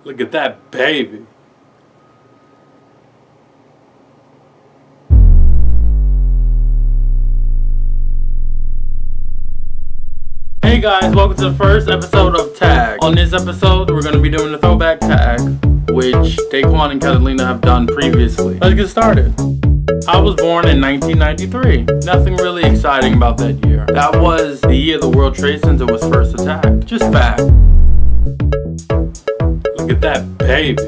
Look at that baby. Hey guys, welcome to the first episode of Tag. On this episode, we're going to be doing the throwback tag, which Daquan and Catalina have done previously. Let's get started. I was born in 1993. Nothing really exciting about that year. That was the year the World Trade Center was first attacked. Just fact. Look at that baby.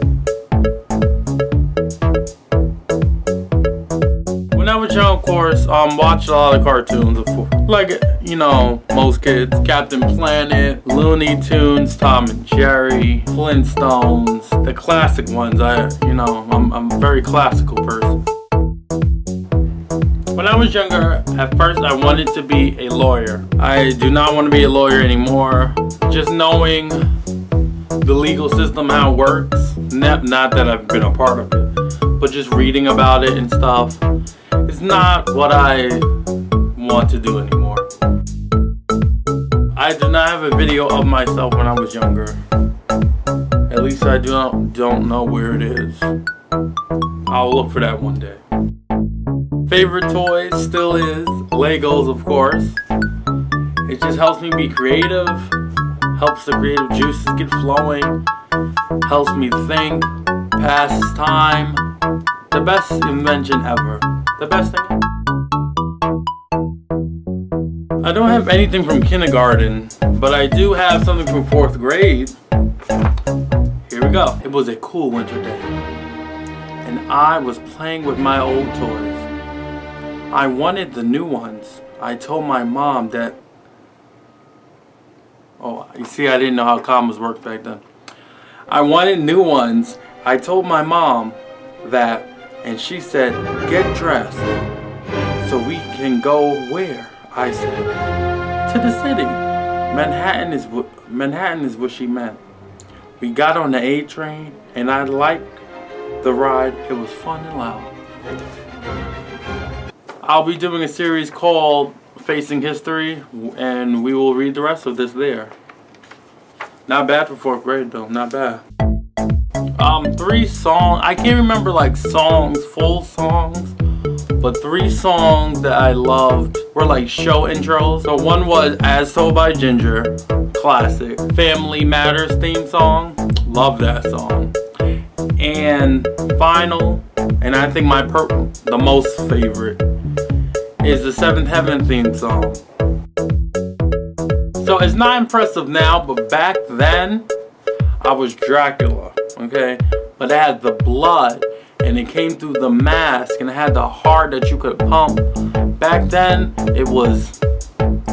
When I was young, of course, watched a lot of cartoons, of course. Like, you know, most kids. Captain Planet, Looney Tunes, Tom and Jerry, Flintstones, the classic ones. I'm a very classical person. When I was younger, at first I wanted to be a lawyer. I do not want to be a lawyer anymore. Just knowing the legal system, how it works, not that I've been a part of it, but just reading about it and stuff, it's not what I want to do anymore. I do not have a video of myself when I was younger. At least I don't know where it is. I'll look for that one day. Favorite toys still is Legos, of course. It just helps me be creative, helps the creative juices get flowing, helps me think, pass time. The best invention ever. The best thing. I don't have anything from kindergarten, but I do have something from 4th grade. Here we go. It was a cool winter day, and I was playing with my old toys. I wanted the new ones. I told my mom that... Oh, you see, I didn't know how commas worked back then. I wanted new ones. I told my mom that, and she said, "Get dressed so we can go where?" I said, "To the city. Manhattan is what she meant." We got on the A train, and I liked the ride. It was fun and loud. I'll be doing a series called Facing History, and we will read the rest of this there. Not bad for 4th grade though, not bad. 3 songs, I can't remember like songs, full songs, but 3 songs that I loved were like show intros. So one was As Told by Ginger, classic. Family Matters theme song, love that song. And final, and I think the most favorite, is the 7th Heaven theme song. So it's not impressive now, but back then, I was Dracula, okay? But it had the blood, and it came through the mask, and it had the heart that you could pump. Back then, it was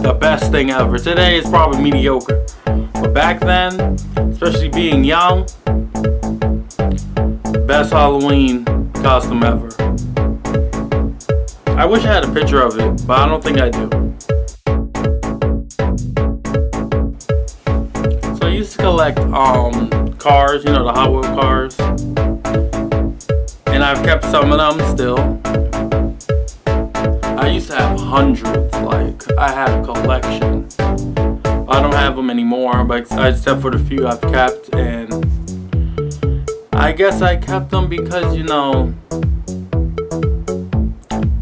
the best thing ever. Today, it's probably mediocre. But back then, especially being young, best Halloween costume ever. I wish I had a picture of it, but I don't think I do. So I used to collect cars, you know, the Hot Wheel cars. And I've kept some of them still. I used to have hundreds, like I had a collection. I don't have them anymore, but except for the few I've kept, and I guess I kept them because, you know,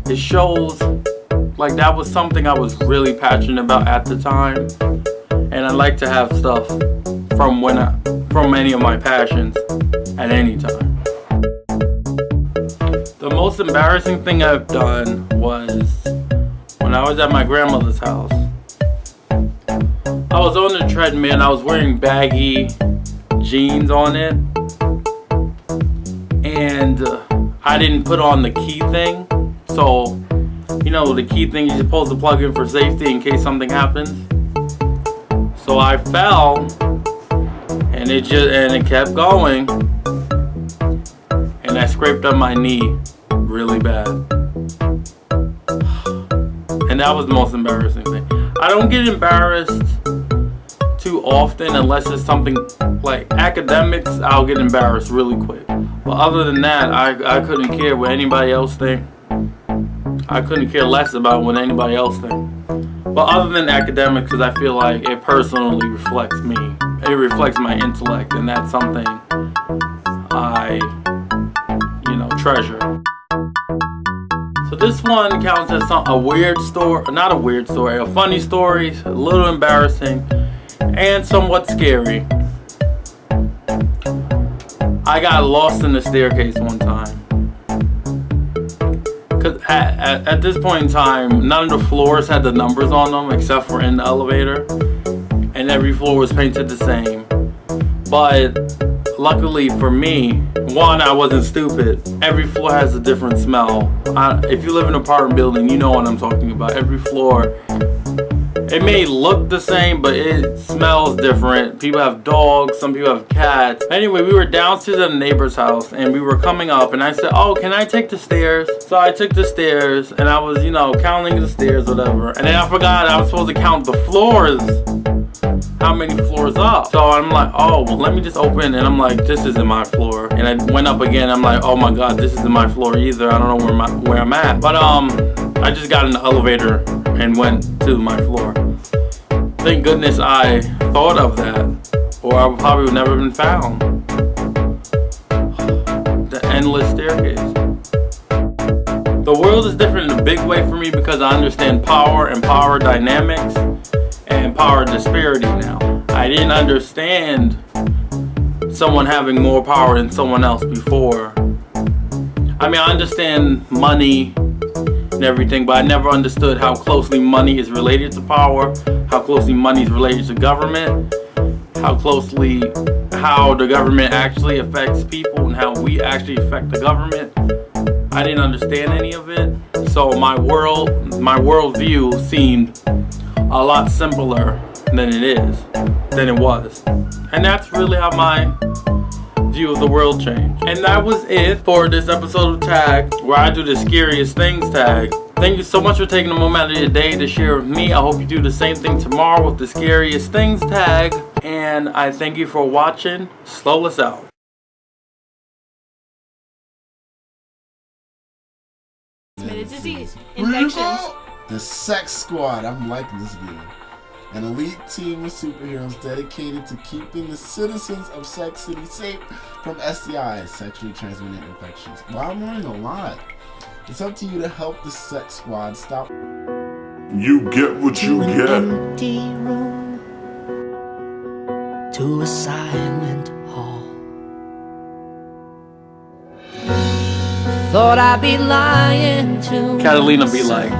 it shows like that was something I was really passionate about at the time, and I like to have stuff from any of my passions at any time. The most embarrassing thing I've done was when I was at my grandmother's house. I was on the treadmill and I was wearing baggy jeans on it, and I didn't put on the key thing. So, you know, the key thing you're supposed to plug in for safety in case something happens. So I fell, and it kept going, and I scraped up my knee really bad. And that was the most embarrassing thing. I don't get embarrassed too often unless it's something like academics. I'll get embarrassed really quick. But other than that, I couldn't care what anybody else think. I couldn't care less about what anybody else think. But other than academics, because I feel like it personally reflects me. It reflects my intellect, and that's something I, you know, treasure. So this one counts as a weird story, not a weird story, a funny story, a little embarrassing, and somewhat scary. I got lost in the staircase one time. Cause at this point in time, none of the floors had the numbers on them except for in the elevator, and every floor was painted the same. But luckily for me, one, I wasn't stupid. Every floor has a different smell. If you live in an apartment building, you know what I'm talking about. Every floor, it may look the same, but it smells different. People have dogs, some people have cats. Anyway, we were downstairs at a neighbor's house, and we were coming up, and I said, oh, can I take the stairs? So I took the stairs, and I was, you know, counting the stairs, whatever. And then I forgot I was supposed to count the floors. How many floors up? So I'm like, oh, well, let me just open, and I'm like, this isn't my floor. And I went up again, I'm like, oh my god, this isn't my floor either. I don't know where I'm at. But I just got in the elevator and went to my floor. Thank goodness I thought of that, or I probably would never have been found. The endless staircase. The world is different in a big way for me because I understand power and power dynamics and power disparity now. I didn't understand someone having more power than someone else before. I mean, I understand money and everything, but I never understood how closely money is related to power, how closely money is related to government, how the government actually affects people and how we actually affect the government. I didn't understand any of it, so my worldview seemed a lot simpler than it was. And that's really how my view of the world changed. And that was it for this episode of Tag, where I do the scariest things tag. Thank you so much for taking a moment out of your day to share with me. I hope you do the same thing tomorrow with the scariest things tag. And I thank you for watching. Slowless out. Transmitted disease, infections. The Sex Squad. I'm liking this game. An elite team of superheroes dedicated to keeping the citizens of Sex City safe from STIs, sexually transmitted infections. Well, I'm learning a lot. It's up to you to help the Sex Squad stop. You get what you get. Empty room, to a silent hall. Thought I'd be lying to Catalina be like,